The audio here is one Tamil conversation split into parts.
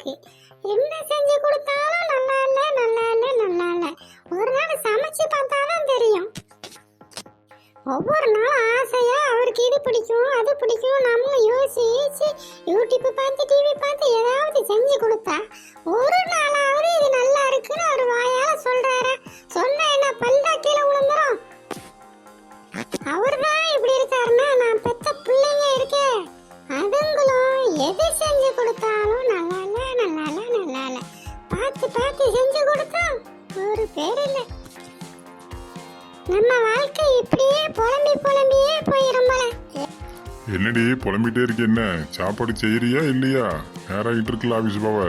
இருக்கு. என்ன செஞ்சு கொடுத்தாலும் நல்லா இல்ல நல்லா இல்ல நல்லா இல்ல. ஒரு நாள் சமைச்சு பார்த்தாதான் தெரியும். ஒவ்வொரு நாளும் ஆசையா அவருக்கு இது பிடிக்கும் அது பிடிக்கும் நம்ம யோசிச்சு யூடியூப் பார்த்து டிவி பார்த்து ஏதாவது செஞ்சு கொடுத்தா ஒரு நாளாவது இது நல்லா இருக்குன்னு அவர் வாயால சொல்றாரு. சொன்ன என்ன பல்லா கீழே விழுந்துரும். அவர்தான் இப்படி இருக்காருன்னா நான் பெத்த பிள்ளைங்க இருக்கே அதுங்களும் எது செஞ்சு கொடுத்தாலும் நல்லா இல்ல நல்லா இல்ல நல்லா இல்ல. பார்த்து பார்த்து செஞ்சு கொடுத்தா ஒரு பேர் இல்லை. நம்ம வாழ்க்கை இப்படியே புலம்பியே போயிரும் போல. என்னடி புலம்பிட்டே இருக்க? என்ன சாப்பாடு செய்யறியா இல்லையா? நேராகிட்டு இருக்குல்ல ஆபீஸ் போவ.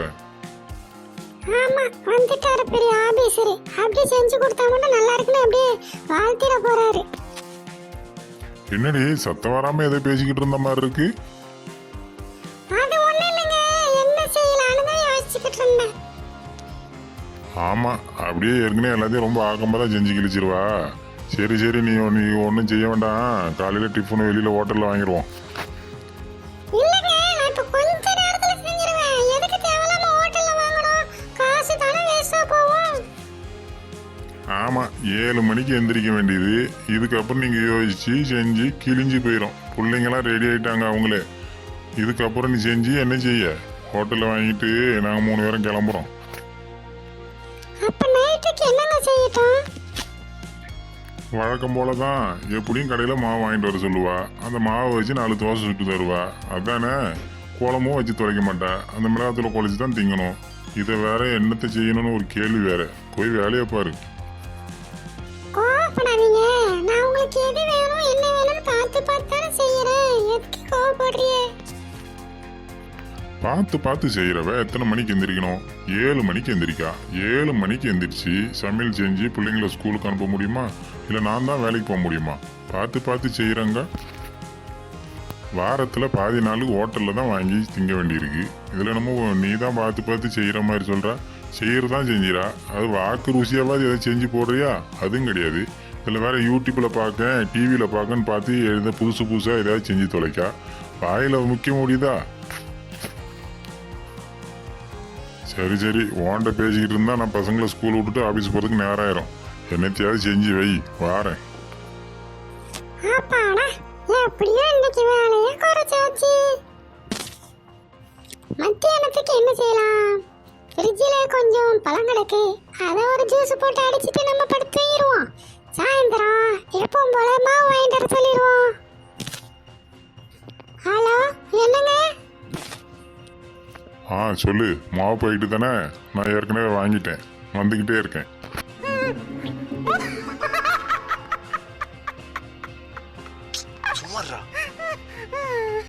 ஆமா வந்துட்டாரு பெரிய ஆபீசர். அப்படி செஞ்சு கொடுத்தா மட்டும் நல்லா இருக்குன்னு அப்படியே வாழ்த்திட போறாரு. என்னடி சத்தம் வராம எதை பேசிக்கிட்டு இருந்த மாதிரி இருக்கு? அது ஒண்ணு இல்லைங்க, என்ன செய்யலாம்னு தான் யோசிச்சுக்கிட்டு இருந்தேன். ஆமா அப்படியே ஏற்கனவே எல்லாத்தையும் ரொம்ப ஆக்கமா தான் செஞ்சு கிழிச்சிருவா. சரி சரி நீ ஒன்றும் செய்ய வேண்டாம். காலையில டிஃபன் வெளியில ஹோட்டல்ல வாங்கிடுவோம். இல்லங்க நான் இப்ப கொஞ்ச நேரத்துல செஞ்சிருவேன். எதுக்கு தேவையில்லாம ஹோட்டல்ல வாங்கணும்? காசு தானே வேஸ்டா போகும். ஆமா 7 மணிக்கு எந்திரிக்க வேண்டியது. இதுக்கப்புறம் நீங்க யோசிச்சு செஞ்சு கிழிஞ்சு போயிடும். பிள்ளைங்களாம் ரெடி ஆயிட்டாங்க அவங்களே. இதுக்கப்புறம் நீ செஞ்சு என்ன செய்ய? ஹோட்டல்ல வாங்கிட்டு நாங்க 3 பேரும் கிளம்புறோம். அப்ப நைட்டுக்கு என்னங்க செய்யட்டும்? வழக்கம் போல தான் எப்படியும் கடையில் மாவு வாங்கிட்டு வர சொல்லுவா. அந்த மாவை வச்சு 4 தோசை சுட்டு தருவா. அதானே குழம்பும் வச்சு துவைக்க மாட்டா. அந்த மிளகாத்தூளை குழச்சி தான் திங்கணும். இதை வேற என்னத்தை செய்யணும்னு ஒரு கேள்வி வேற. போய் வேலையை பாரு. கோவப்படாதீங்க. நான் உங்களுக்கு எது வேணும் என்ன வேணும்னு பார்த்து தானே செய்யறேன். எதுக்கு கோவப்படுறீங்க? பார்த்து செய்யறவ எத்தனை மணிக்கு எந்திரிக்கணும்? 7 மணிக்கு எந்திரிக்கா. 7 மணிக்கு எந்திரிச்சு சமையல் செஞ்சு பிள்ளைங்களை ஸ்கூலுக்கு அனுப்ப முடியுமா? இல்லை நான் தான் வேலைக்கு போக முடியுமா? பார்த்து செய்யறங்க. வாரத்தில் பாதி நாள் ஹோட்டலில் தான் வாங்கி திங்க வேண்டியிருக்கு. இதில் நம்ம நீ தான் பார்த்து செய்கிற மாதிரி சொல்கிறா. செய்கிறதான் செஞ்சிடா. அது வாக்கு ருசியாவது எதை செஞ்சு போடுறியா? அதுவும் கிடையாது. இதில் வேற யூடியூப்பில் பார்க்க டிவியில் பார்க்கன்னு பார்த்து எதை புதுசாக ஏதாவது செஞ்சு தொலைக்கா. வாயில் முக்கிய முடியுதா? சரி ஓண்ட பேசிக்கிட்டு இருந்தா நான் பசங்களை ஸ்கூல் விட்டுட்டு ஆபீஸ் போறதுக்கு நேரம் ஆயிரும். என்னத்தையாவது செஞ்சு வை, வாரேன். எப்படியோ இன்னைக்கு வேலையை குறைச்சாச்சு. மத்தியானத்துக்கு என்ன செய்யலாம்? ஃப்ரிட்ஜில் கொஞ்சம் பழம் கிடக்கு. அதை ஒரு ஜூஸ் போட்டு அடிச்சுட்டு நம்ம படுத்து தூங்கிடுவோம். சாயந்தரம் எப்பவும் போல மாவு வாங்கிட்டு வர சொல்லிடுவோம். ஹலோ என்னங்க? சொல்லு. மாவு போயிட்டு தானே? நான் ஏற்கனவே வாங்கிட்டேன். வந்துக்கிட்டே இருக்கேன். சும்மாடா.